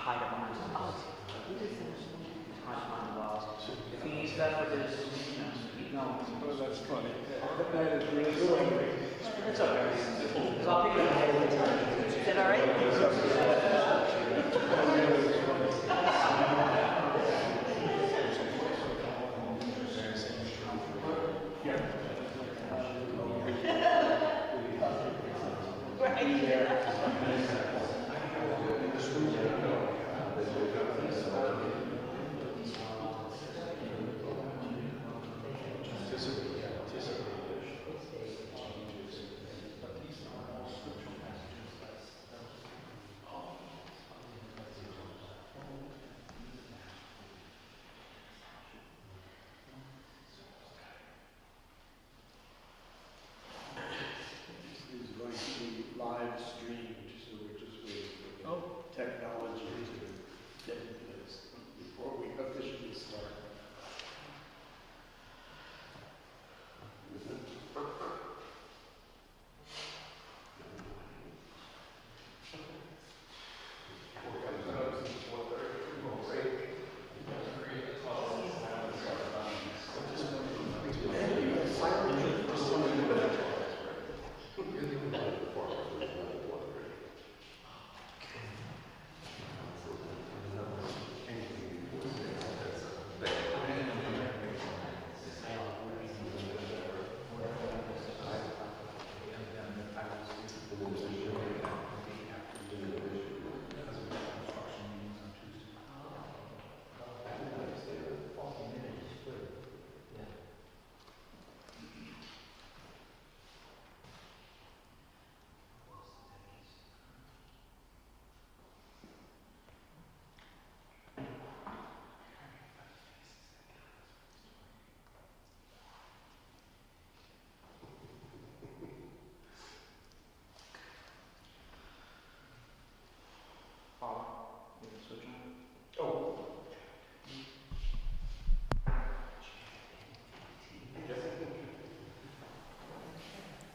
hide among his thoughts. He's trying to find the walls. If he needs that for his, keep going. Oh, that's funny. That is really good. It's okay. So I'll pick it up. Is that all right? Live streamed, so we're just waiting for technology to get into this before we officially start.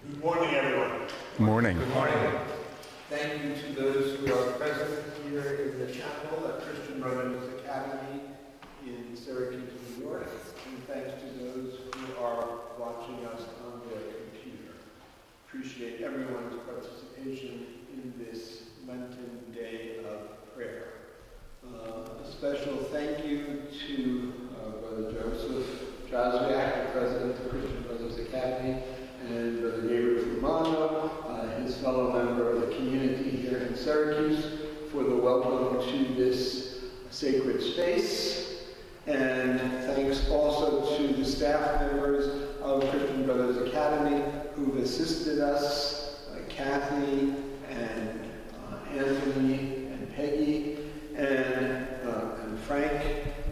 Good morning, everyone. Good morning. Good morning. Thank you to those who are present here in the chapel at Christian Brothers Academy in Syracuse, New York. And thanks to those who are watching us on their computer. Appreciate everyone's participation in this Lenten Day of Prayer. A special thank you to Brother Joseph Jazwiak, the President of Christian Brothers Academy, and Brother Gabriel Fumano, his fellow member of the community here in Syracuse, for the welcome to this sacred space. And thanks also to the staff members of Christian Brothers Academy who've assisted us, Kathy and Anthony and Peggy and Frank.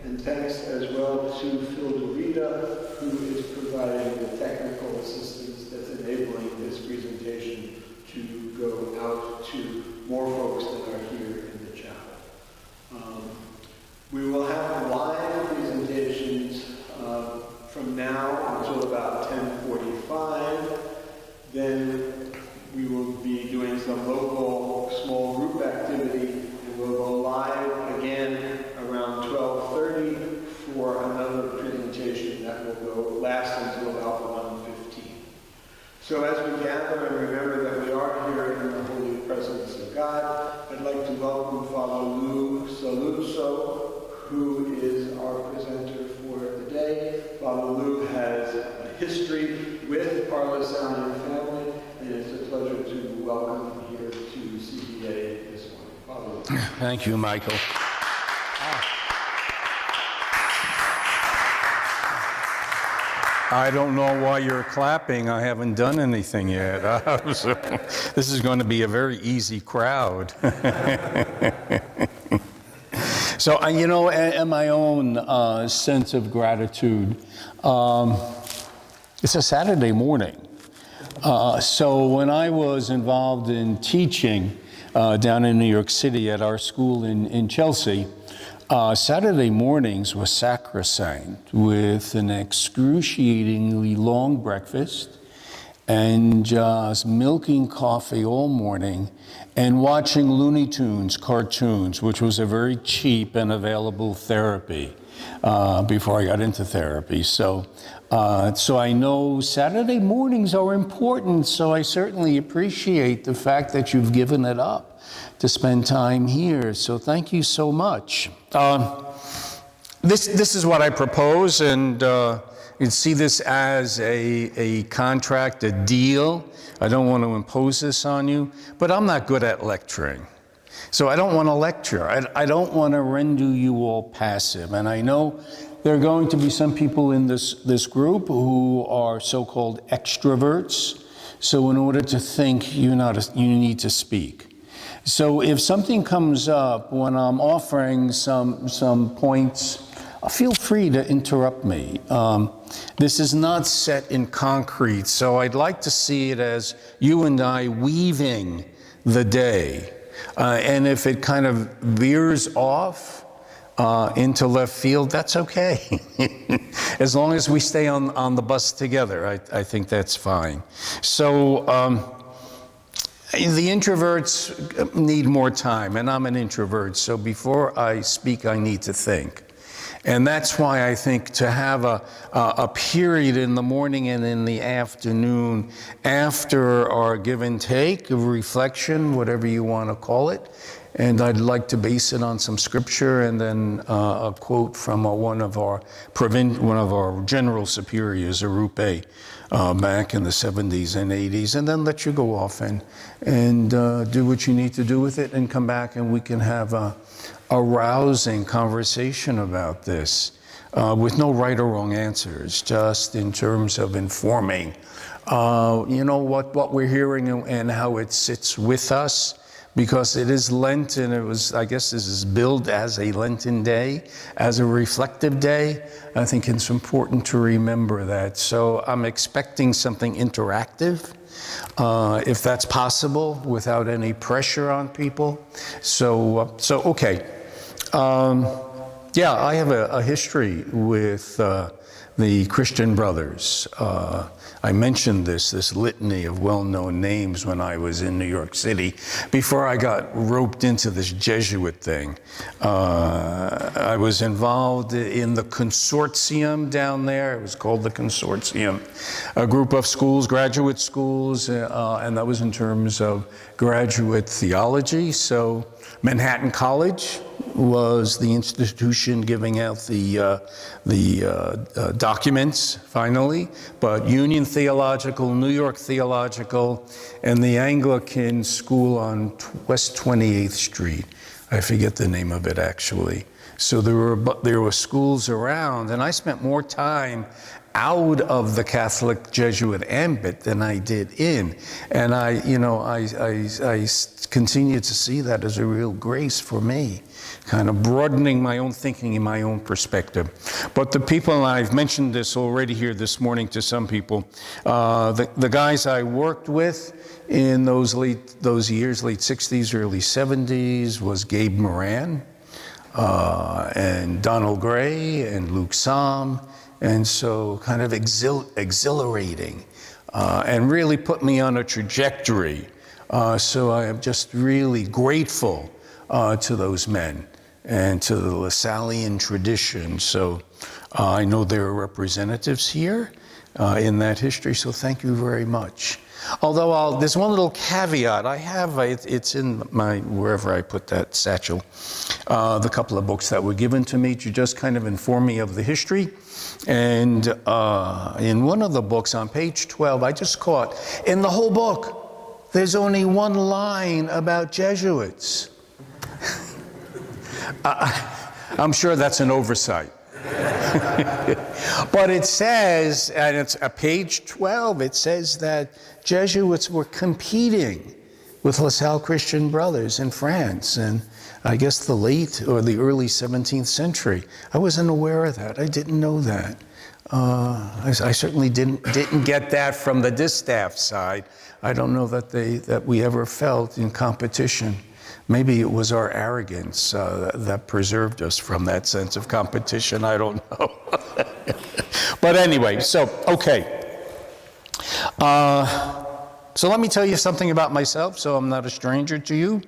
And thanks as well to Phil DeRita, who is providing the technical assistance that's enabling this presentation to go out to more folks that are here in the chapel. We will have live presentations from now until about 10:45. Then we will be doing some local small group activity, and we'll go live again around 12:30 for another presentation that will last until about 1:15. So as we gather and remember that we are here in the holy presence of God, I'd like to welcome Father Lou Sogliuzzo, who is our presenter for the day. Father Lou has a history with our Lassallian family, and it's a pleasure to welcome him here to CBA this morning. Father Lou. Thank you, Michael. I don't know why you're clapping. I haven't done anything yet. So, this is going to be a very easy crowd. So, you know, in my own sense of gratitude, it's a Saturday morning. So when I was involved in teaching down in New York City at our school in Chelsea, Saturday mornings was sacrosanct with an excruciatingly long breakfast and just milking coffee all morning and watching Looney Tunes cartoons, which was a very cheap and available therapy before I got into therapy. So I know Saturday mornings are important, so I certainly appreciate the fact that you've given it up to spend time here. So thank you so much. This is what I propose, and you see this as a contract, a deal. I don't want to impose this on you, but I'm not good at lecturing. So I don't want to lecture. I don't want to render you all passive. And I know there are going to be some people in this group who are so-called extroverts. So in order to think, you need to speak. So if something comes up when I'm offering some points, feel free to interrupt me. This is not set in concrete, so I'd like to see it as you and I weaving the day. And if it kind of veers off into left field, that's okay. As long as we stay on the bus together, I think that's fine. So the introverts need more time, and I'm an introvert, so before I speak, I need to think. And that's why I think to have a period in the morning and in the afternoon after our give and take of reflection, whatever you want to call it, and I'd like to base it on some scripture and then a quote from one of our general superiors, Arupe, back in the 70s and 80s, and then let you go off and do what you need to do with it and come back and we can have a rousing conversation about this with no right or wrong answers, just in terms of informing, what we're hearing and how it sits with us, because it is Lenten. I guess this is billed as a Lenten day, as a reflective day. I think it's important to remember that. So I'm expecting something interactive, if that's possible, without any pressure on people. So okay. Yeah, I have a history with the Christian Brothers. I mentioned this litany of well-known names when I was in New York City, before I got roped into this Jesuit thing. I was involved in the consortium down there. It was called the consortium. A group of schools, graduate schools, and that was in terms of graduate theology. So Manhattan College was the institution giving out the documents, finally, but Union Theological, New York Theological, and the Anglican School on West 28th Street. I forget the name of it, actually. So there were schools around, and I spent more time out of the Catholic Jesuit ambit than I did in. And I continue to see that as a real grace for me, kind of broadening my own thinking and my own perspective. But the people, and I've mentioned this already here this morning to some people, the guys I worked with in those years, late 60s, early 70s, was Gabe Moran, and Donald Gray, and Luke Somm. And so kind of exhilarating, and really put me on a trajectory. So I am just really grateful to those men and to the Lasallian tradition. So I know there are representatives here in that history, so thank you very much. Although there's one little caveat. I have, it's in my, wherever I put that satchel, the couple of books that were given to me to just kind of inform me of the history. And in one of the books on page 12, I just caught, in the whole book, there's only one line about Jesuits. I'm sure that's an oversight. But it says, and it's page 12, it says that Jesuits were competing with LaSalle Christian Brothers in France, and I guess the late or the early 17th century. I wasn't aware of that. I didn't know that. I certainly didn't get that from the distaff side. I don't know that we ever felt in competition. Maybe it was our arrogance that preserved us from that sense of competition. I don't know. But anyway, so, okay. So let me tell you something about myself, so I'm not a stranger to you.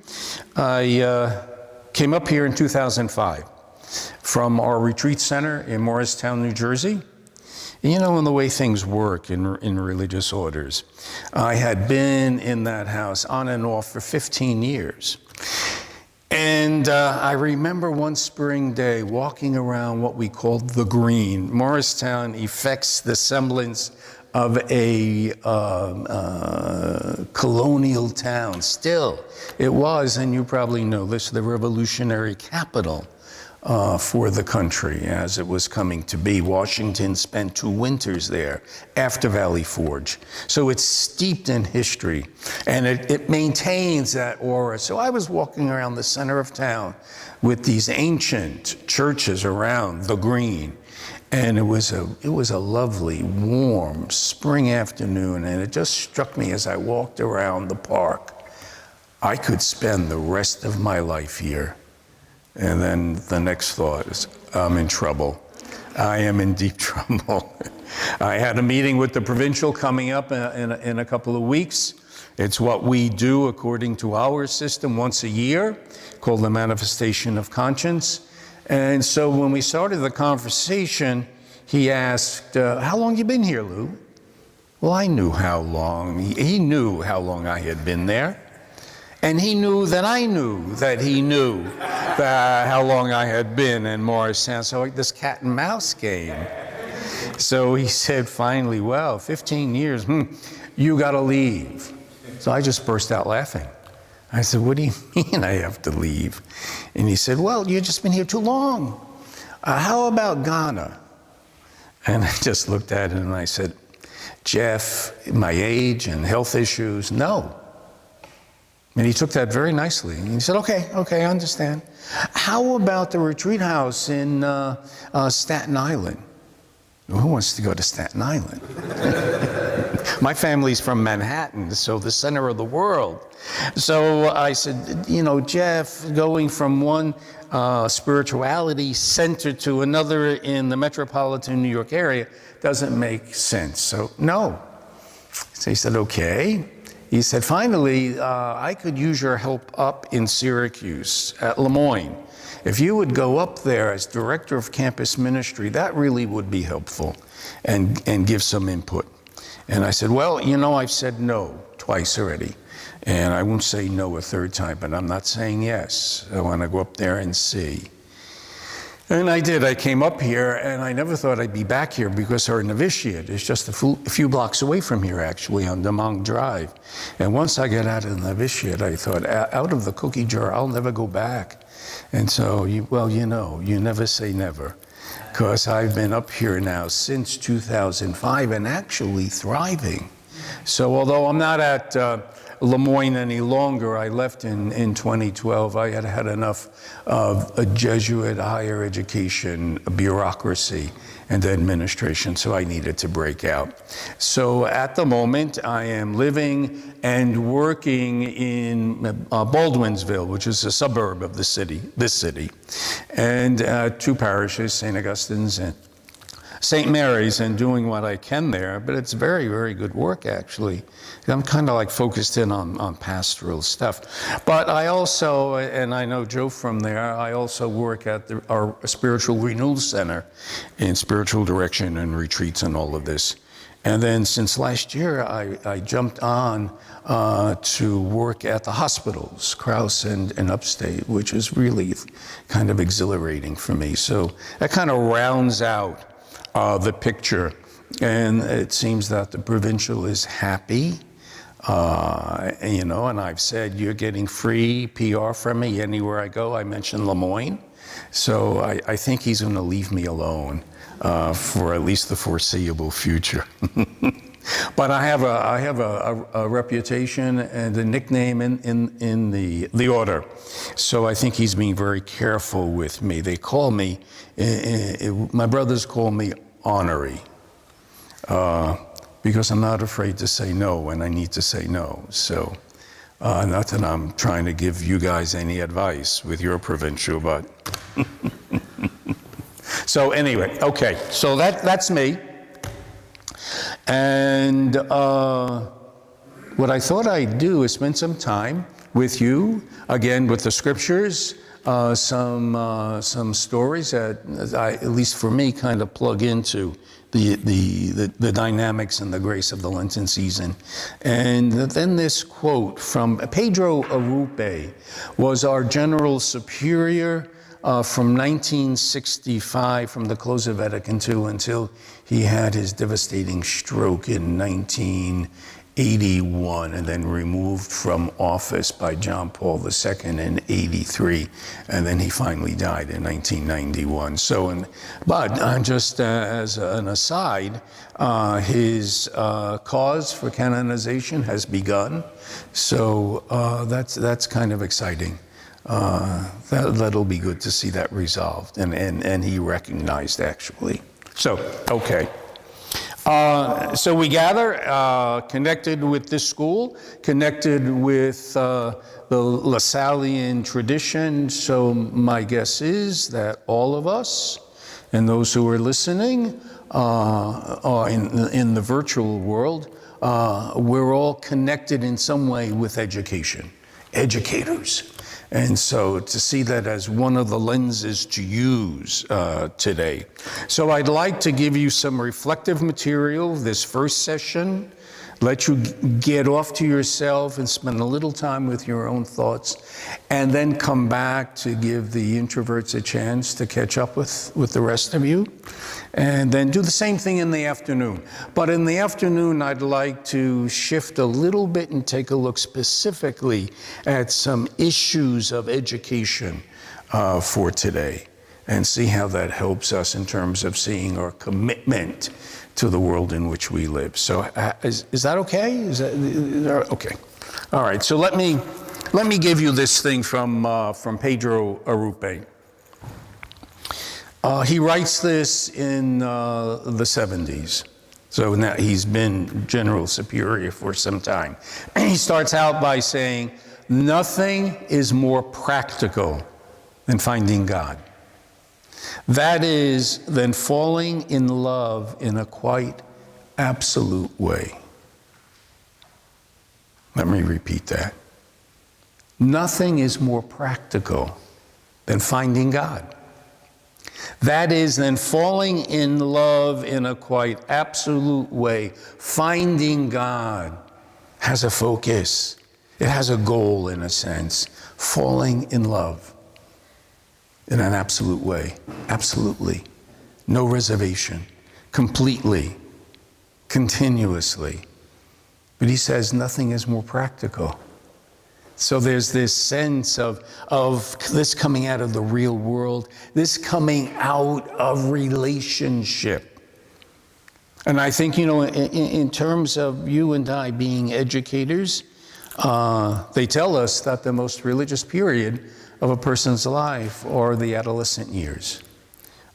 I came up here in 2005 from our retreat center in Morristown, New Jersey. You know, in the way things work in religious orders, I had been in that house on and off for 15 years. And I remember one spring day walking around what we called the Green. Morristown effects the semblance of a colonial town. Still, it was, and you probably know this, the revolutionary capital for the country as it was coming to be. Washington spent 2 winters there after Valley Forge. So it's steeped in history, and it maintains that aura. So I was walking around the center of town with these ancient churches around the Green. And it was a lovely, warm spring afternoon, and it just struck me as I walked around the park, I could spend the rest of my life here. And then the next thought is, I'm in trouble. I am in deep trouble. I had a meeting with the provincial coming up in a couple of weeks. It's what we do according to our system once a year, called the manifestation of conscience. And so when we started the conversation, he asked, how long you been here, Lou? Well, I knew how long. He knew how long I had been there. And he knew that I knew that he knew how long I had been in Morristown. So like this cat and mouse game. So he said finally, well, 15 years, you got to leave. So I just burst out laughing. I said, what do you mean I have to leave? And he said, well, you've just been here too long. How about Ghana? And I just looked at him and I said, Jeff, my age and health issues, no. And he took that very nicely. And he said, okay, I understand. How about the retreat house in Staten Island? Who wants to go to Staten Island? My family's from Manhattan, so the center of the world. So I said, you know, Jeff, going from one spirituality center to another in the metropolitan New York area doesn't make sense. So no. So he said, okay. He said, finally, I could use your help up in Syracuse, at Lemoyne. If you would go up there as director of campus ministry, that really would be helpful and give some input. And I said, well, you know, I've said no twice already. And I won't say no a third time, but I'm not saying yes. I want to go up there and see. And I did. I came up here, and I never thought I'd be back here because our novitiate is just a few blocks away from here, actually, on Demong Drive. And once I got out of the novitiate, I thought, out of the cookie jar, I'll never go back. And so, well, you know, you never say never. Because I've been up here now since 2005 and actually thriving. So although I'm not at Lemoyne any longer, I left in 2012. I had had enough of a Jesuit higher education bureaucracy and administration, so I needed to break out. So at the moment, I am living and working in Baldwinsville, which is a suburb of this city, and 2 parishes, St. Augustine's and St. Mary's, and doing what I can there, but it's very, very good work, actually. I'm kind of like focused in on pastoral stuff. But I also, and I know Joe from there, I also work at our Spiritual Renewal Center in spiritual direction and retreats and all of this. And then since last year, I jumped on to work at the hospitals, Krause and Upstate, which is really kind of exhilarating for me. So that kind of rounds out the picture, and it seems that the provincial is happy, you know, and I've said you're getting free PR from me anywhere I go. I mentioned Lemoyne, so I think he's going to leave me alone for at least the foreseeable future. But I have a reputation and a nickname in the order, so I think he's being very careful with me. They call me, my brothers call me Honorary, because I'm not afraid to say no when I need to say no. So, not that I'm trying to give you guys any advice with your provincial, but so anyway, okay. So that's me. And what I thought I'd do is spend some time with you, again, with the scriptures, some stories that I, at least for me, kind of plug into the dynamics and the grace of the Lenten season. And then this quote from Pedro Arrupe, was our general superior from 1965, from the close of Vatican II until he had his devastating stroke in 1981, and then removed from office by John Paul II in 83, and then he finally died in 1991. So, but just as an aside, his cause for canonization has begun, so that's kind of exciting. That'll be good to see that resolved, and he recognized, actually. So, okay. So we gather, connected with this school, connected with the LaSallian tradition. So my guess is that all of us, and those who are listening in the virtual world, we're all connected in some way with education, educators. And so to see that as one of the lenses to use today. So I'd like to give you some reflective material this first session, let you get off to yourself and spend a little time with your own thoughts, and then come back to give the introverts a chance to catch up with the rest of you. And then do the same thing in the afternoon. But in the afternoon, I'd like to shift a little bit and take a look specifically at some issues of education for today, and see how that helps us in terms of seeing our commitment to the world in which we live. So is that okay? Is that okay? All right. So let me give you this thing from Pedro Arrupe. He writes this in the 70s. So now he's been General Superior for some time. And he starts out by saying, nothing is more practical than finding God. That is, than falling in love in a quite absolute way. Let me repeat that. Nothing is more practical than finding God. That is, then falling in love in a quite absolute way. Finding God has a focus. It has a goal, in a sense. Falling in love in an absolute way. Absolutely. No reservation. Completely. Continuously. But he says nothing is more practical. So there's this sense of this coming out of the real world, this coming out of relationship. And I think, in terms of you and I being educators, they tell us that the most religious period of a person's life are the adolescent years.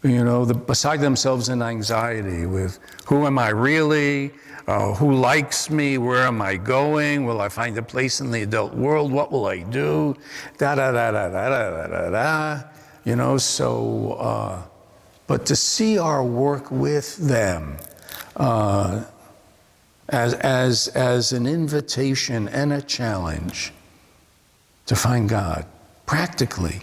Beside themselves in anxiety with who am I really? Who likes me? Where am I going? Will I find a place in the adult world? What will I do? Da da da da da da da da. But to see our work with them as an invitation and a challenge to find God practically.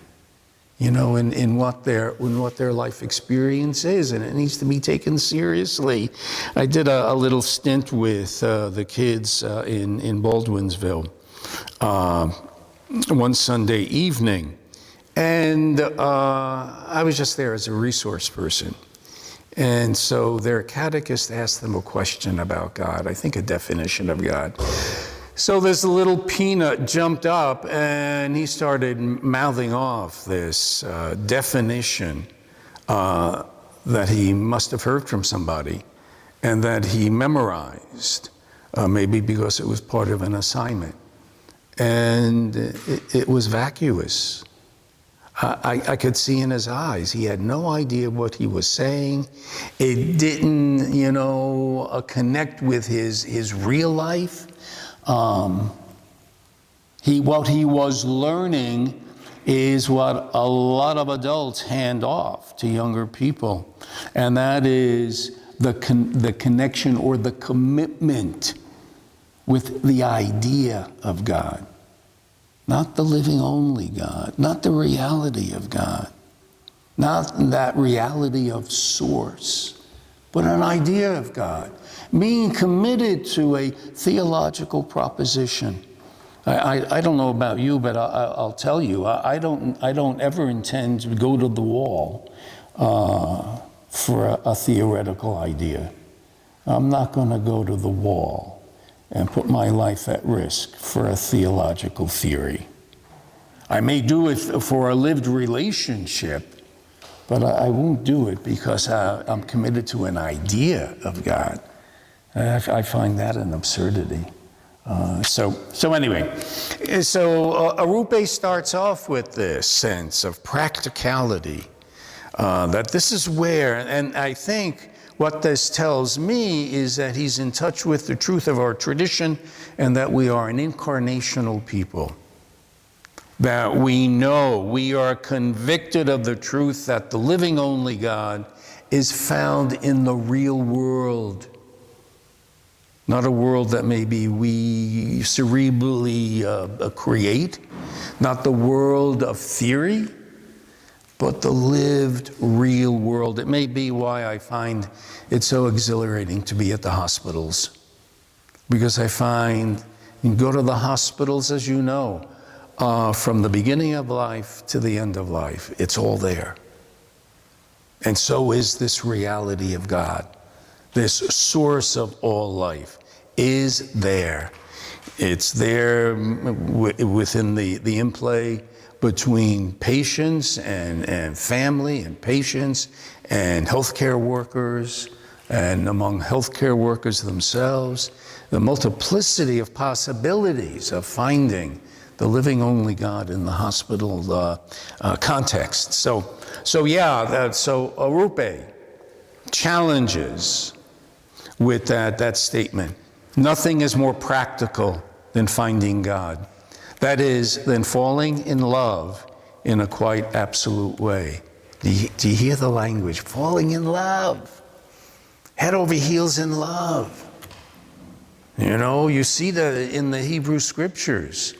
In what their life experience is, and it needs to be taken seriously. I did a little stint with the kids in Baldwinsville one Sunday evening, and I was just there as a resource person. And so their catechist asked them a question about God, I think a definition of God. So this little peanut jumped up and he started mouthing off this definition that he must have heard from somebody and that he memorized, maybe because it was part of an assignment. And it was vacuous. I could see in his eyes, he had no idea what he was saying. It didn't, connect with his real life. What he was learning is what a lot of adults hand off to younger people, and that is the connection or the commitment with the idea of God. Not the living only God, not the reality of God, not that reality of source, but an idea of God. Being committed to a theological proposition. I don't know about you, but I'll tell you, I don't ever intend to go to the wall for a theoretical idea. I'm not going to go to the wall and put my life at risk for a theological theory. I may do it for a lived relationship, but I won't do it because I'm committed to an idea of God. I find that an absurdity. So anyway, Arupe starts off with this sense of practicality, that this is where, and I think what this tells me is that he's in touch with the truth of our tradition and that we are an incarnational people. That we know, we are convicted of the truth that the living only God is found in the real world. Not a world that maybe we cerebrally create, not the world of theory, but the lived, real world. It may be why I find it so exhilarating to be at the hospitals. Because I find, you go to the hospitals, as you know, from the beginning of life to the end of life, it's all there. And so is this reality of God. This source of all life is there. It's there within the interplay between patients and family and patients and healthcare workers and among healthcare workers themselves, the multiplicity of possibilities of finding the living only God in the hospital context. So Arupe challenges with that statement. Nothing is more practical than finding God. That is, than falling in love in a quite absolute way. Do you hear the language? Falling in love. Head over heels in love. You know, you see that in the Hebrew scriptures.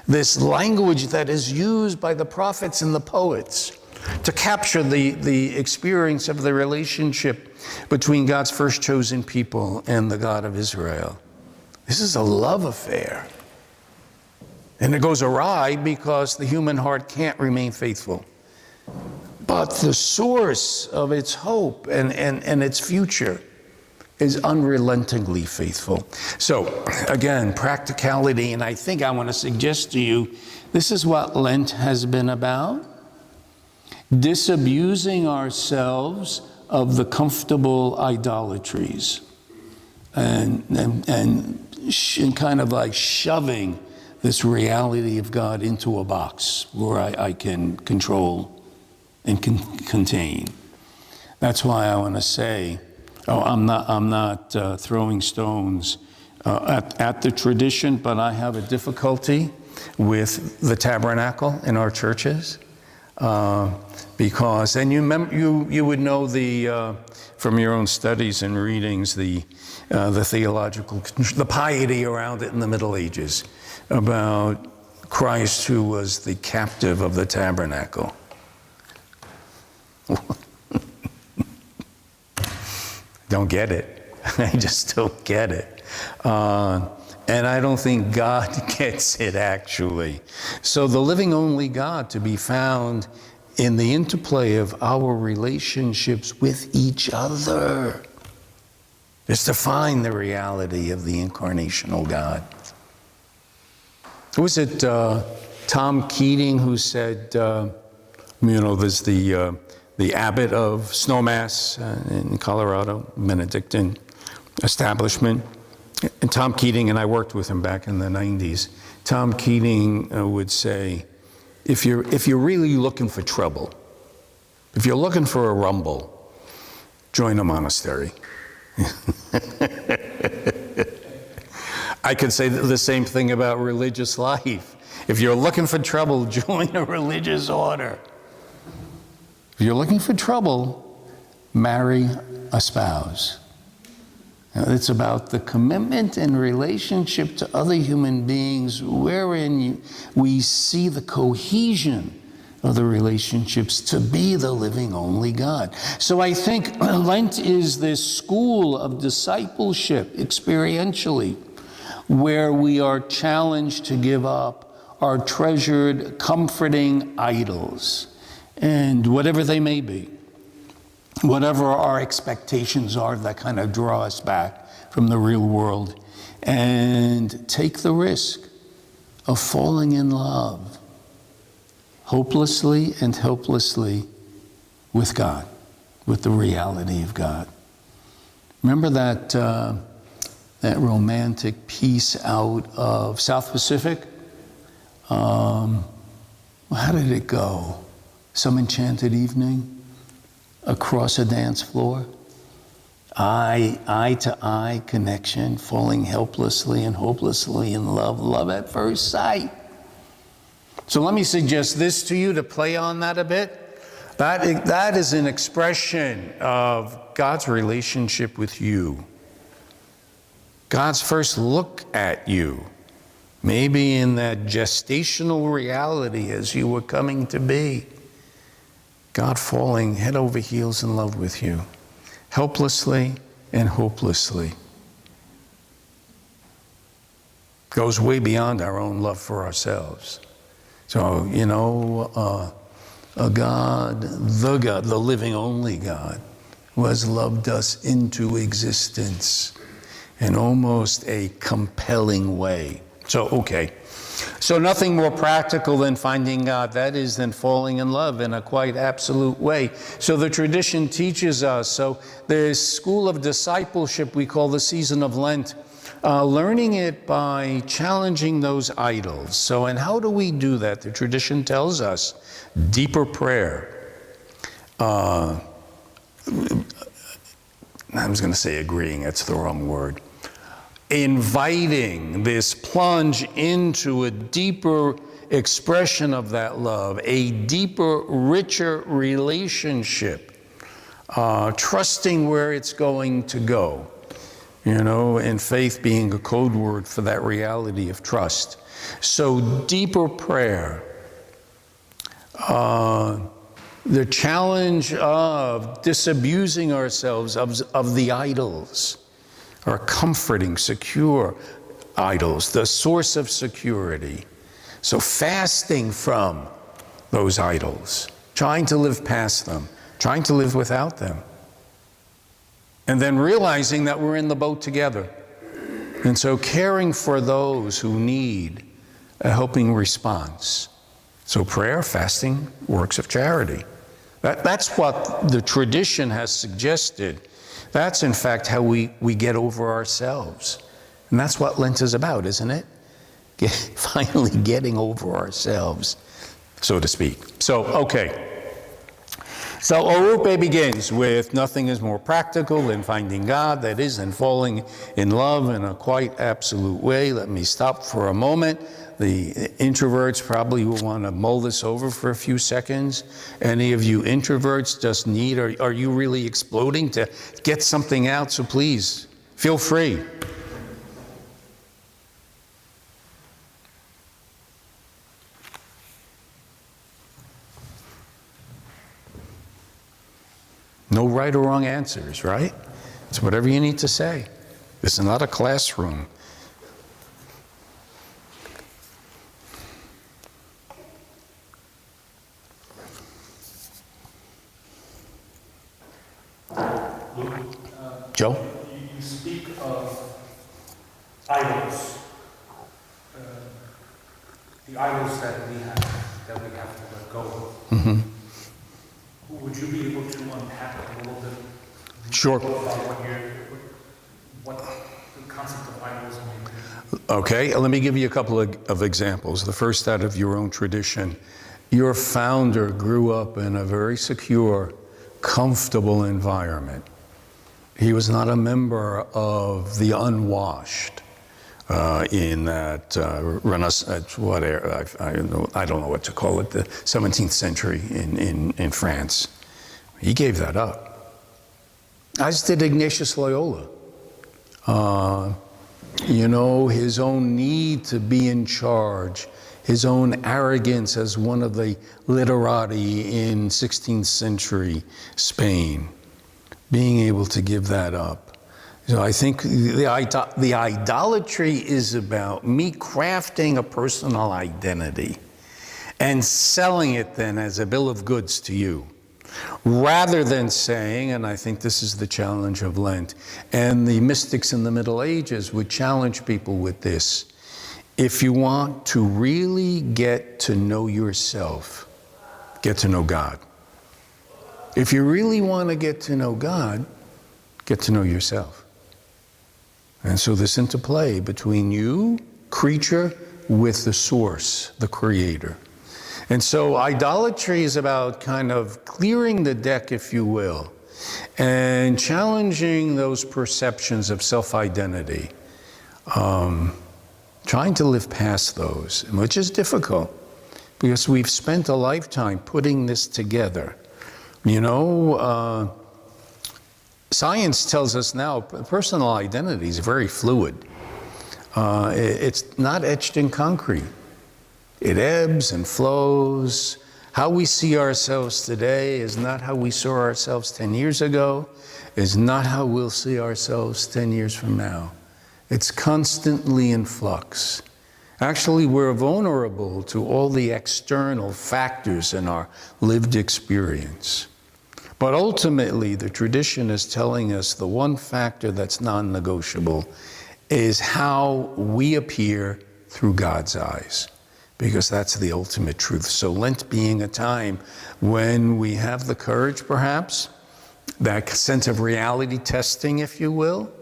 This language that is used by the prophets and the poets to capture the experience of the relationship between God's first chosen people and the God of Israel. This is a love affair. And it goes awry because the human heart can't remain faithful. But the source of its hope and its future is unrelentingly faithful. So, again, practicality, and I think I want to suggest to you, this is what Lent has been about. Disabusing ourselves of the comfortable idolatries and kind of like shoving this reality of God into a box where I can control and contain. That's why I want to say, I'm not throwing stones at the tradition, but I have a difficulty with the tabernacle in our churches. Because, and you would know from your own studies and readings, the theological, the piety around it in the Middle Ages, about Christ who was the captive of the tabernacle. Don't get it. I just don't get it. And I don't think God gets it, actually. So the living only God to be found in the interplay of our relationships with each other is to find the reality of the incarnational God. Was it Tom Keating who said, there's the abbot of Snowmass in Colorado, Benedictine establishment. And Tom Keating, and I worked with him back in the 90s, Tom Keating would say, if you're really looking for trouble, if you're looking for a rumble, join a monastery. I could say the same thing about religious life. If you're looking for trouble, join a religious order. If you're looking for trouble, marry a spouse. It's about the commitment and relationship to other human beings wherein we see the cohesion of the relationships to be the living only God. So I think Lent is this school of discipleship experientially, where we are challenged to give up our treasured, comforting idols, and whatever they may be, whatever our expectations are that kind of draw us back from the real world, and take the risk of falling in love hopelessly and helplessly with God, with the reality of God. Remember that romantic piece out of South Pacific? How did it go? Some enchanted evening across a dance floor? Eye to eye connection, falling helplessly and hopelessly in love, love at first sight. So let me suggest this to you to play on that a bit. That is an expression of God's relationship with you. God's first look at you, maybe in that gestational reality as you were coming to be. God falling head over heels in love with you, helplessly and hopelessly. Goes way beyond our own love for ourselves. So, a God, the living only God, who has loved us into existence in almost a compelling way. So, okay. So nothing more practical than finding God, that is, than falling in love in a quite absolute way. So the tradition teaches us, so the school of discipleship we call the season of Lent, learning it by challenging those idols. So, and how do we do that? The tradition tells us deeper prayer. I was going to say agreeing, that's the wrong word. Inviting this plunge into a deeper expression of that love, a deeper, richer relationship, trusting where it's going to go. And faith being a code word for that reality of trust. So deeper prayer, the challenge of disabusing ourselves of the idols, our comforting, secure idols, the source of security. So fasting from those idols, trying to live past them, trying to live without them. And then realizing that we're in the boat together. And so caring for those who need a helping response. So prayer, fasting, works of charity. That's what the tradition has suggested. That's in fact how we get over ourselves. And that's what Lent is about, isn't it? Finally getting over ourselves, so to speak. So, okay. So Orupe begins with nothing is more practical than finding God, that is, than falling in love in a quite absolute way. Let me stop for a moment. The introverts probably will want to mull this over for a few seconds. Any of you introverts just need, are you really exploding to get something out? So please, feel free. No right or wrong answers, right? It's whatever you need to say. This is not a classroom. Joe? You speak of idols, the idols that we have to let go of. Mm-hmm. Would you be able to unpack a little bit Sure. about what the concept of idols may be? Okay, let me give you a couple of examples. The first out of your own tradition. Your founder grew up in a very secure, comfortable environment. He was not a member of the unwashed in that Renaissance, whatever, I don't know what to call it, the 17th century in France. He gave that up. as did Ignatius Loyola. You know, his own need to be in charge, his own arrogance as one of the literati in 16th century Spain, being able to give that up. So I think the idolatry is about me crafting a personal identity and selling it then as a bill of goods to you, rather than saying, and I think this is the challenge of Lent, and the mystics in the Middle Ages would challenge people with this: if you want to really get to know yourself, get to know God. If you really want to get to know God, get to know yourself. And so this interplay between you, creature, with the source, the creator. And so idolatry is about kind of clearing the deck, if you will, and challenging those perceptions of self-identity, trying to live past those, which is difficult because we've spent a lifetime putting this together. You know, science tells us now personal identity is very fluid. It's not etched in concrete. It ebbs and flows. How we see ourselves today is not how we saw ourselves 10 years ago, is not how we'll see ourselves 10 years from now. It's constantly in flux. Actually, we're vulnerable to all the external factors in our lived experience. But ultimately, the tradition is telling us the one factor that's non-negotiable is how we appear through God's eyes, because that's the ultimate truth. So Lent being a time when we have the courage, perhaps, that sense of reality testing, if you will,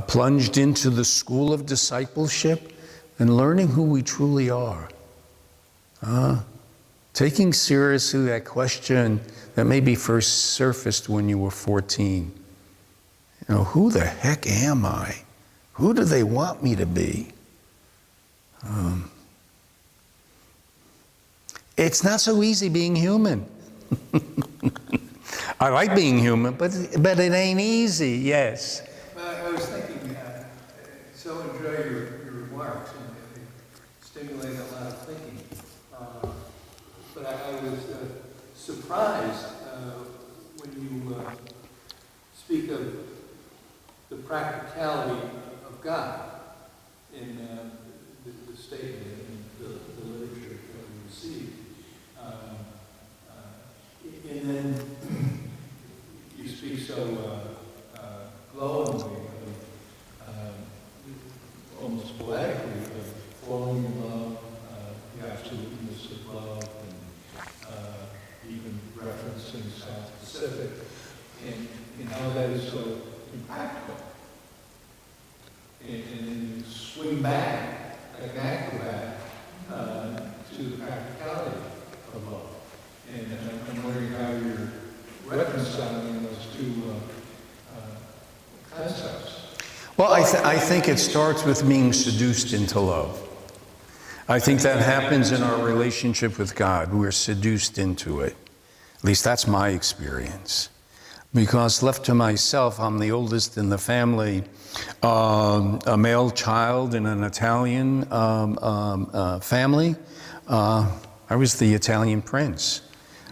plunged into the school of discipleship and learning who we truly are. Taking seriously that question that maybe first surfaced when you were 14. You know, who the heck am I? Who do they want me to be? It's not so easy being human. I like being human, but it ain't easy, yes. Well, I was thinking, so enjoy your remarks, and they stimulate a lot of thinking. But I was surprised when you speak of the practicality of God in the statement in the literature that we received. And then you speak so glowingly of almost poetically of falling in love, the absoluteness of love, and even referencing South Pacific, and how that is so impractical. And then you swing back, like an acrobat, to the practicality of love. And I'm wondering how you're reconciling those two concepts. Well, I think it starts with being seduced into love. I think that happens in our relationship with God. We're seduced into it. At least that's my experience. Because left to myself, I'm the oldest in the family, a male child in an Italian family. I was the Italian prince.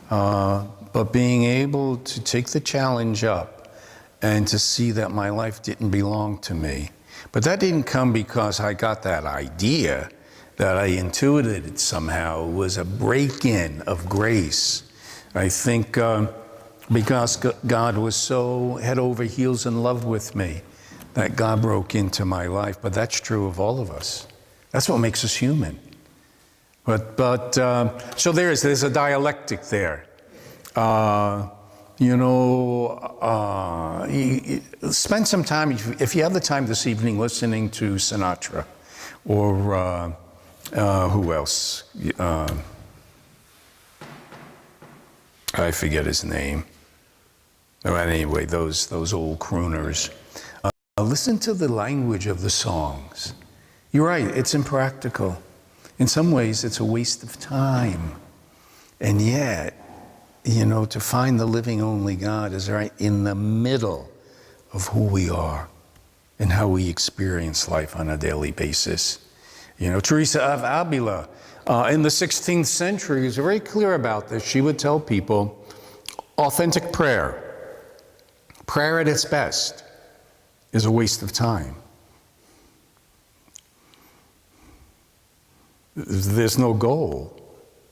But being able to take the challenge up and to see that my life didn't belong to me. But that didn't come because I got that idea, that I intuited it somehow. It was a break-in of grace. I think because God was so head over heels in love with me, that God broke into my life. But that's true of all of us. That's what makes us human. But so there's a dialectic there. Spend some time, if you have the time this evening, listening to Sinatra, or who else? I forget his name. But anyway, those old crooners. Listen to the language of the songs. You're right, it's impractical. In some ways, it's a waste of time. And yet, to find the living only God is right in the middle of who we are and how we experience life on a daily basis. You know, Teresa of Avila in the 16th century was very clear about this. She would tell people, authentic prayer, prayer at its best, is a waste of time. There's no goal.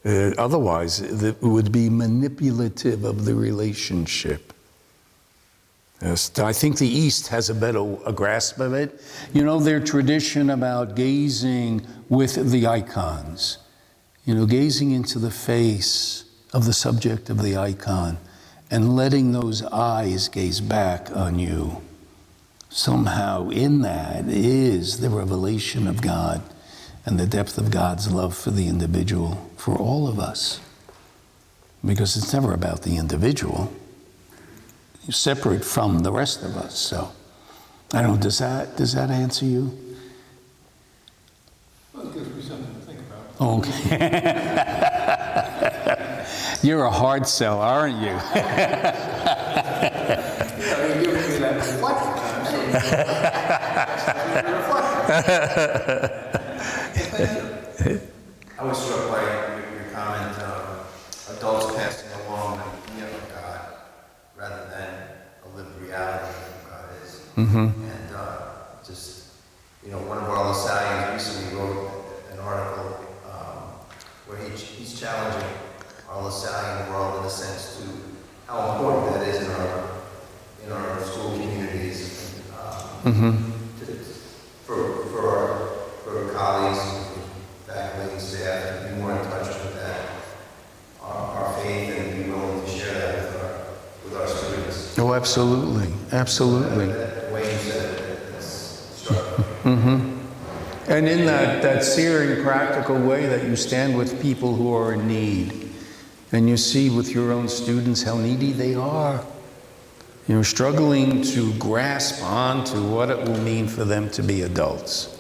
Otherwise, it would be manipulative of the relationship. Yes, I think the East has a grasp of it. You know, their tradition about gazing with the icons, you know, gazing into the face of the subject of the icon and letting those eyes gaze back on you. Somehow in that is the revelation of God and the depth of God's love for the individual, for all of us. Because it's never about the individual. You're separate from the rest of us. So, I don't know, does that answer you? Well, it gives me something to think about. Okay. You're a hard sell, aren't you? You're giving me that reflection time, I was struck by your comment, adults passing along the idea of God rather than a lived reality of who God is. Mm-hmm. And just, you know, one of our LaSallians recently wrote an article where he's challenging our LaSallian world in a sense to how important that is in our school communities. Mm-hmm. For our colleagues, faculty, and staff, to be more in touch with that, our faith, and be willing to share that with our students. Oh, absolutely, absolutely. The way you said it, it's struck me. Mm-hmm. And in that searing, practical way that you stand with people who are in need, and you see with your own students how needy they are. You know, struggling to grasp onto what it will mean for them to be adults.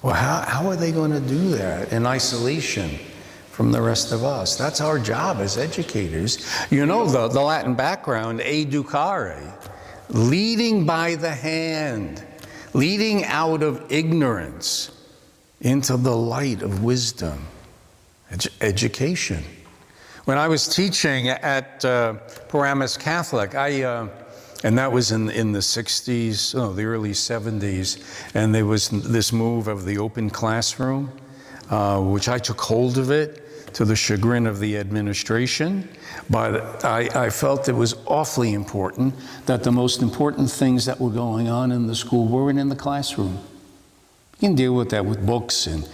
Well, how are they going to do that in isolation from the rest of us? That's our job as educators. You know, the Latin background, educare, leading by the hand, leading out of ignorance into the light of wisdom, education. When I was teaching at Paramus Catholic, and that was in the 60s, the early 70s, and there was this move of the open classroom, which I took hold of it to the chagrin of the administration, but I felt it was awfully important that the most important things that were going on in the school weren't in the classroom. You can deal with that with books and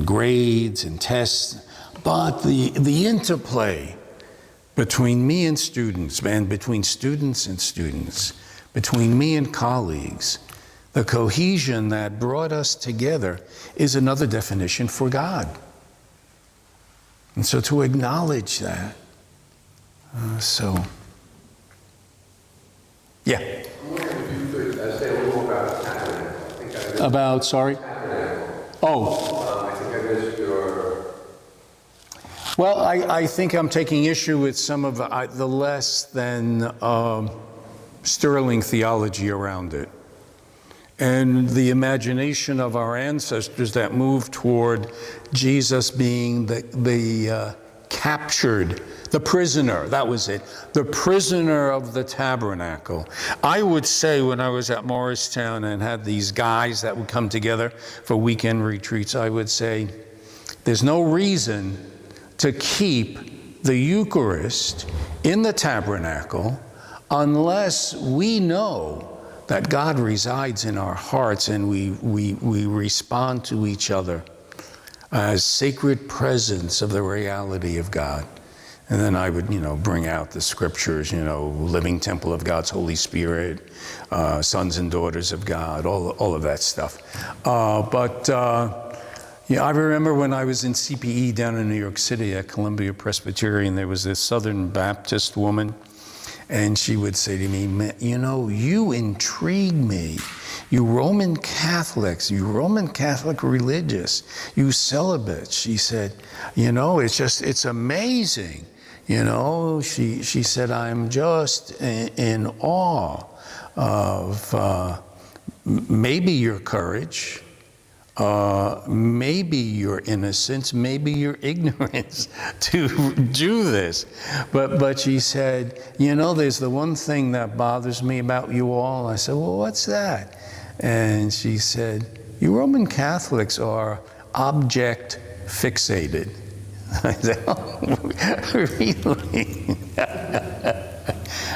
grades and tests, but the interplay between me and students, and between students and students, between me and colleagues, the cohesion that brought us together is another definition for God. And so to acknowledge that, yeah. I wonder if you could say a little about tabernacle. About, sorry? Tabernacle. Oh. I think I missed your... Well, I think I'm taking issue with some of the less than sterling theology around it. And the imagination of our ancestors that moved toward Jesus being the captured, the prisoner, that was it, the prisoner of the tabernacle. I would say when I was at Morristown and had these guys that would come together for weekend retreats, I would say, there's no reason to keep the Eucharist in the tabernacle unless we know that God resides in our hearts and we respond to each other as sacred presence of the reality of God. And then I would, bring out the scriptures, living temple of God's Holy Spirit, sons and daughters of God, all of that stuff. I remember when I was in CPE down in New York City at Columbia Presbyterian, there was this Southern Baptist woman, and she would say to me, you intrigue me. You Roman Catholics, you Roman Catholic religious, you celibates. She said, it's amazing. You know, she said, I'm just in awe of maybe your courage, maybe your innocence, maybe your ignorance to do this. But she said, you know, there's the one thing that bothers me about you all. I said, well, what's that? And she said, you Roman Catholics are object fixated. I said, oh, really?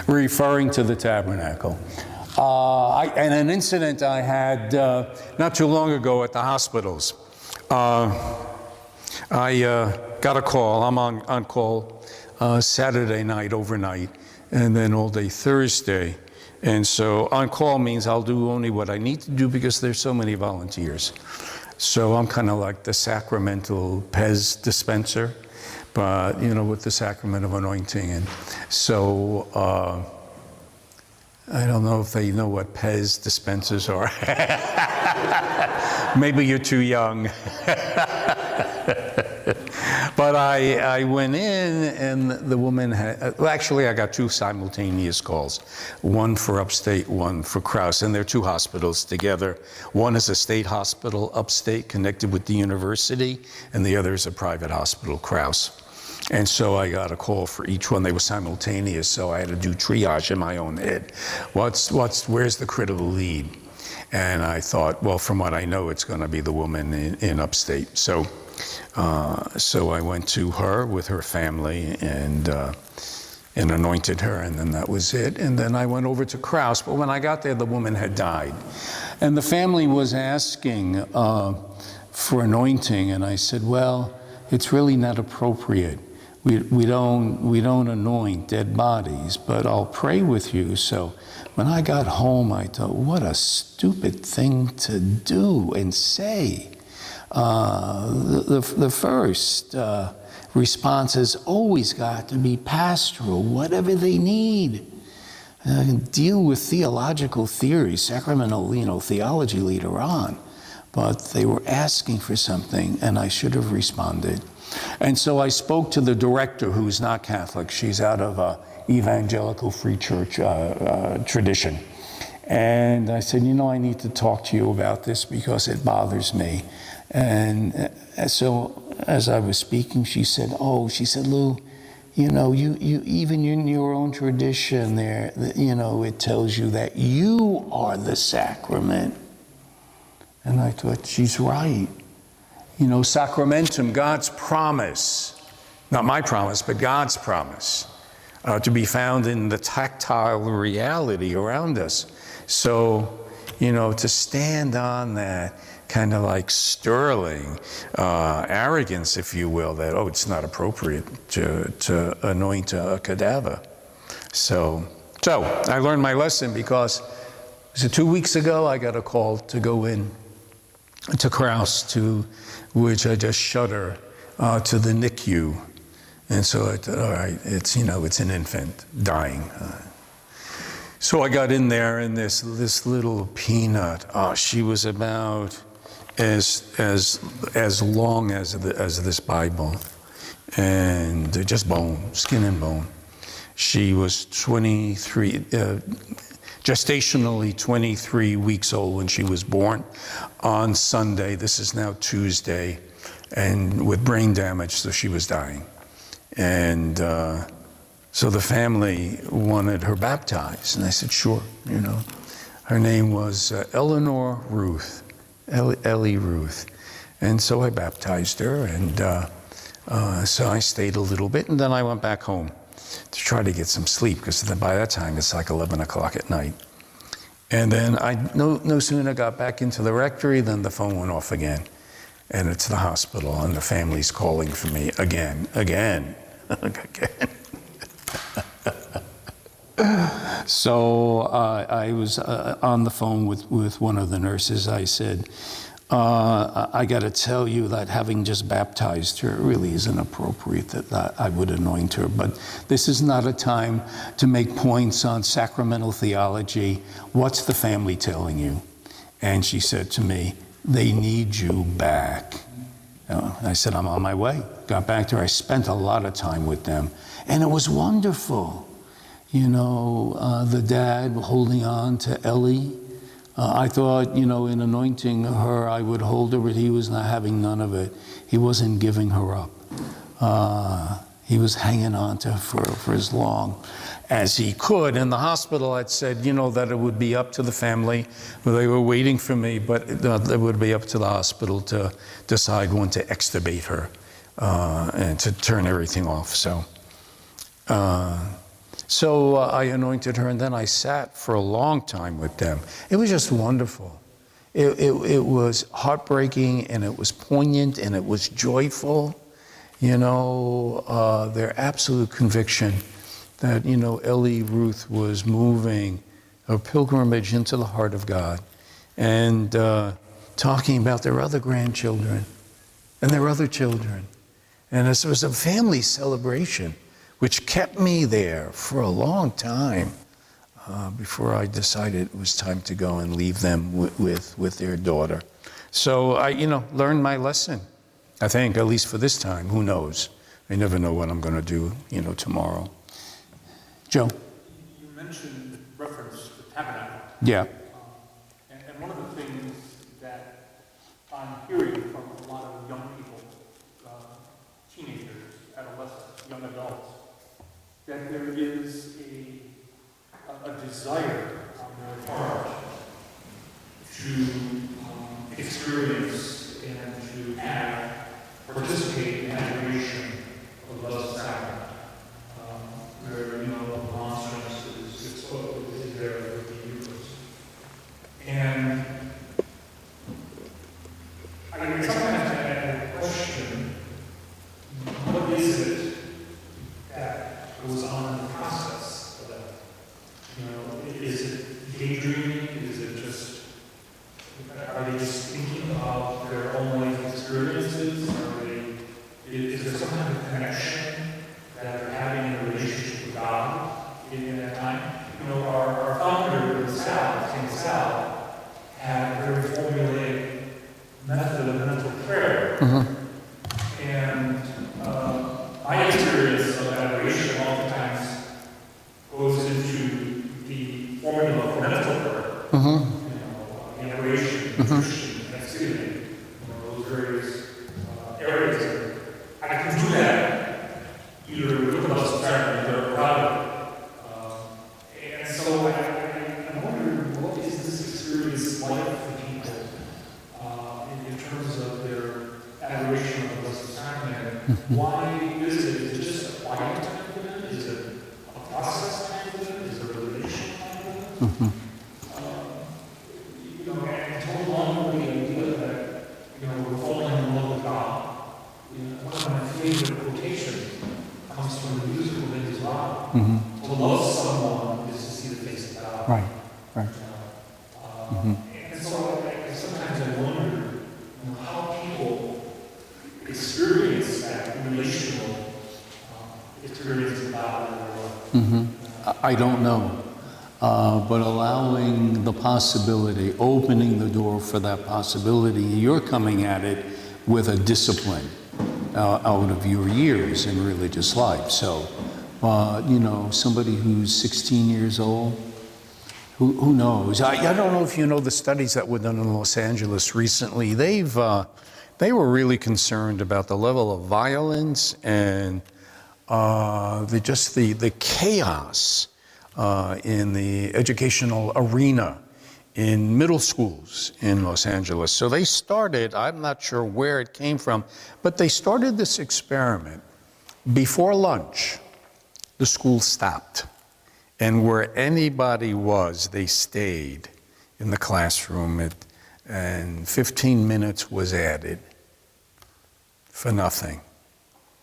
Referring to the tabernacle. And an incident I had not too long ago at the hospitals. I got a call. I'm on call Saturday night, overnight, and then all day Thursday. And so on call means I'll do only what I need to do because there's so many volunteers. So I'm kind of like the sacramental Pez dispenser, but, you know, with the sacrament of anointing. And so I don't know if they know what Pez dispensers are. Maybe you're too young. But I went in, and the woman had, well, actually I got two simultaneous calls, one for upstate, one for Crouse, and they're two hospitals together. One is a state hospital upstate connected with the university, and the other is a private hospital, Crouse. And so I got a call for each one. They were simultaneous, so I had to do triage in my own head. Where's the critical lead? And I thought, well, from what I know, it's going to be the woman in upstate. So I went to her with her family and anointed her, and then that was it. And then I went over to Crouse, but when I got there, the woman had died. And the family was asking for anointing, and I said, well, it's really not appropriate. We don't anoint dead bodies, but I'll pray with you. So when I got home, I thought, what a stupid thing to do and say. The first response has always got to be pastoral, whatever they need. Deal with theological theories, sacramental, theology later on. But they were asking for something, and I should have responded. And so I spoke to the director, who's not Catholic. She's out of evangelical free church tradition. And I said, I need to talk to you about this because it bothers me. And so as I was speaking, she said, Lou, you even in your own tradition there, it tells you that you are the sacrament. And I thought, she's right. Sacramentum, God's promise, not my promise, but God's promise, to be found in the tactile reality around us. So, to stand on that kind of like sterling arrogance, if you will, that, it's not appropriate to anoint a cadaver. So I learned my lesson because, 2 weeks ago, I got a call to go in to Crouse, to which I just shudder, to the NICU. And so I thought, all right, it's an infant dying. So I got in there, and this little peanut, she was about as long as this Bible, and just bone, skin and bone. She was 23, gestationally 23 weeks old when she was born on Sunday. This is now Tuesday, and with brain damage, so she was dying. And so the family wanted her baptized, and I said, sure, Her name was Eleanor Ruth, Ellie Ruth. And so I baptized her, and so I stayed a little bit, and then I went back home to try to get some sleep, because by that time it's like 11 o'clock at night. And then I no sooner got back into the rectory than the phone went off again. And it's the hospital, and the family's calling for me again. So I was on the phone with one of the nurses. I said, I got to tell you that having just baptized her, it really isn't appropriate that I would anoint her. But this is not a time to make points on sacramental theology. What's the family telling you? And she said to me, they need you back. I said, I'm on my way. Got back to her. I spent a lot of time with them. And it was wonderful. You know, the dad holding on to Ellie. I thought, you know, in anointing her, I would hold her, but he was not having none of it. He wasn't giving her up. He was hanging on to her for as long as he could. In the hospital, I'd said, you know, that it would be up to the family. They were waiting for me, but it would be up to the hospital to decide when to extubate her and to turn everything off. So I anointed her, and then I sat for a long time with them. It was just wonderful. It was heartbreaking, and it was poignant, and it was joyful. You know, their absolute conviction that, you know, Ellie Ruth was moving a pilgrimage into the heart of God, and talking about their other grandchildren and their other children. And it was a family celebration, which kept me there for a long time before I decided it was time to go and leave them with their daughter. So I, you know, learned my lesson. I think, at least for this time. Who knows? I never know what I'm going to do, you know, tomorrow. Joe? You mentioned reference to tabernacle. Yeah. And one of the things that I'm hearing from a lot of young people, teenagers, adolescents, young adults, that there is a desire on their part to experience and to participate in adoration of the Blessed Sacrament, where, you know, the monstrance is there with the Eucharist. And I mean, sometimes I have a question, what is it that goes on in the process of that? You know, is it daydreaming? Is it just, are they just thinking about their own life experiences? Is there some kind of connection that they're having in a relationship with God in that time? You know, our founder, St. Sal, had a very formulaic method of mental prayer. Mm-hmm. And my experience of adoration oftentimes goes into the formula for mental prayer. Mm-hmm. You know, adoration, Christian, thanksgiving, you know, those various areas. I can do that either with the Blessed Sacrament or without it. And so I'm wondering, what is this experience like for people in terms of their adoration of the Blessed Sacrament? Why is it? Is it just a quiet time for them? Is it a process time for them? Is it a relational time for them? Mm-hmm. You know, and to along with the idea that, you know, we're falling in love with God. You know, one of my favorite quotations comes from the musical Lenten Day of Recollection. To love someone is to see the face of God. Right, right. And so sometimes I wonder, you know, how people experience that relational experience of God in their life. I don't know. But allowing the possibility, opening the door for that possibility, you're coming at it with a discipline out of your years in religious life. So, you know, somebody who's 16 years old, who knows? I don't know if you know the studies that were done in Los Angeles recently. They were really concerned about the level of violence and the chaos in the educational arena in middle schools in Los Angeles. So they started, I'm not sure where it came from, but they started this experiment. Before lunch, the school stopped. And where anybody was, they stayed in the classroom, and 15 minutes was added for nothing.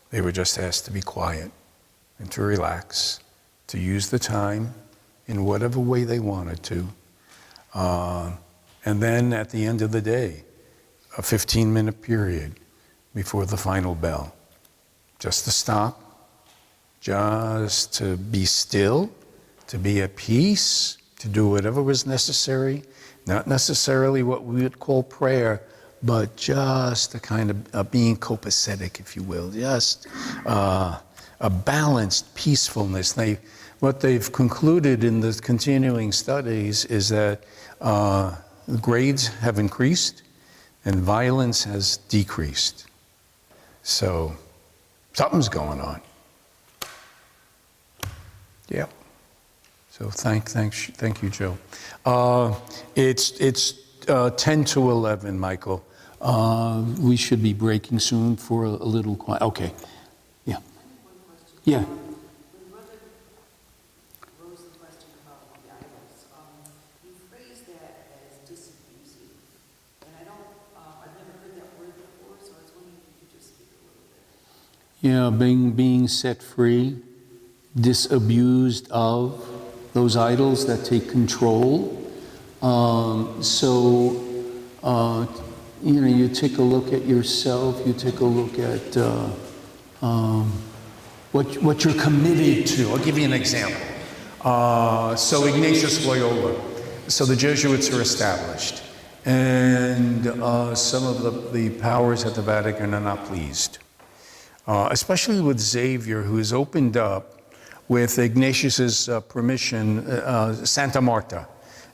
They were just asked to be quiet and to relax, to use the time in whatever way they wanted to. And then at the end of the day, a 15-minute period before the final bell, just to stop, just to be still, to be at peace, to do whatever was necessary, not necessarily what we would call prayer, but just a kind of being copacetic, if you will, just a balanced peacefulness. What they've concluded in the continuing studies is that grades have increased and violence has decreased. So something's going on. Yeah. So thank you, Joe. It's 10 to 11, Michael. We should be breaking soon for a little quiet. Okay. Yeah. Yeah. When Brother rose the question about the idols, he phrased that as disabusing. And I've never heard that word before, so I was wondering if you could just speak a little bit. Yeah, being set free, disabused of those idols that take control. You take a look at yourself, you take a look at what you're committed to. I'll give you an example. So Ignatius Loyola. So the Jesuits are established, and some of the powers at the Vatican are not pleased, especially with Xavier, who has opened up, with Ignatius's permission, Santa Marta.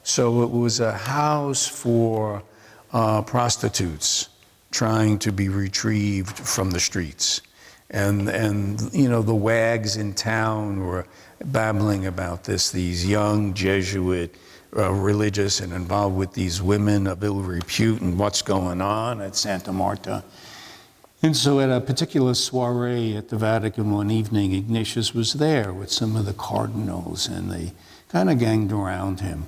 So it was a house for prostitutes trying to be retrieved from the streets. And the wags in town were babbling about this, these young Jesuit religious and involved with these women of ill repute and what's going on at Santa Marta. And so at a particular soiree at the Vatican one evening, Ignatius was there with some of the cardinals, and they kind of ganged around him.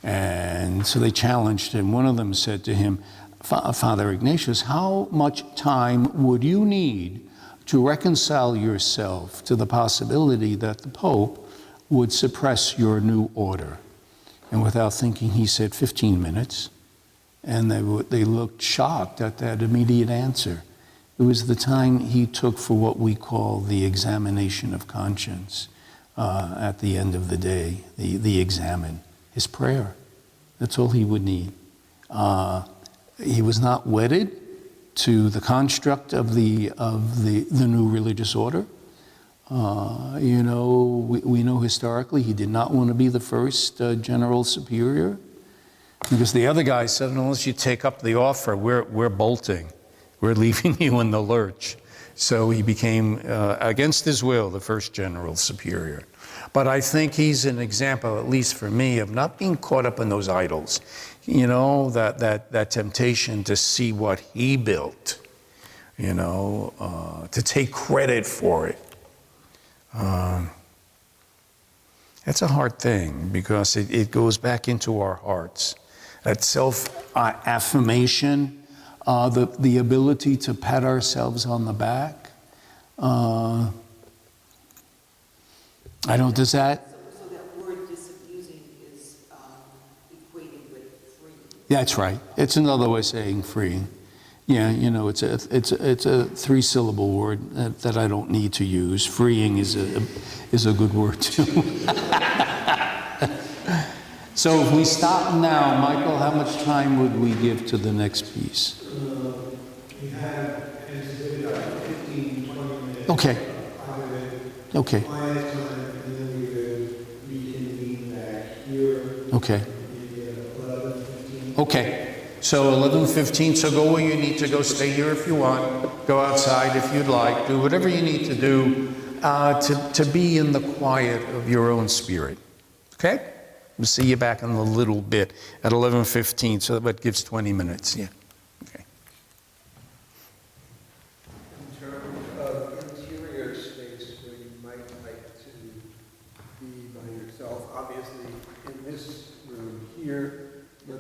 And so they challenged him. One of them said to him, Father Ignatius, how much time would you need to reconcile yourself to the possibility that the Pope would suppress your new order? And without thinking, he said 15 minutes. And they looked shocked at that immediate answer. It was the time he took for what we call the examination of conscience at the end of the day, the examine, his prayer. That's all he would need. He was not wedded to the construct of the new religious order. We know historically he did not want to be the first general superior, because the other guy said, unless you take up the offer, we're bolting. We're leaving you in the lurch. So he became, against his will, the first general superior. But I think he's an example, at least for me, of not being caught up in those idols. That temptation to see what he built, to take credit for it. That's a hard thing, because it goes back into our hearts. That self-affirmation, the ability to pat ourselves on the back. Does that? So that word disabusing is equated with free. That's right. It's another way of saying free. Yeah, it's a 3-syllable word that I don't need to use. Freeing is a good word too. So if we stop now, Michael, how much time would we give to the next piece? We have 15, 20 minutes. Okay. Okay. Quiet time, and then we will reconvene back here. Okay. Maybe at 11:15. Okay. So 11:15, so go where you need to go. Stay here if you want. Go outside if you'd like. Do whatever you need to do to be in the quiet of your own spirit. Okay? We'll see you back in a little bit at 11:15, so that gives 20 minutes. Yeah. Okay. In terms of interior space where you might like to be by yourself, obviously in this room here, the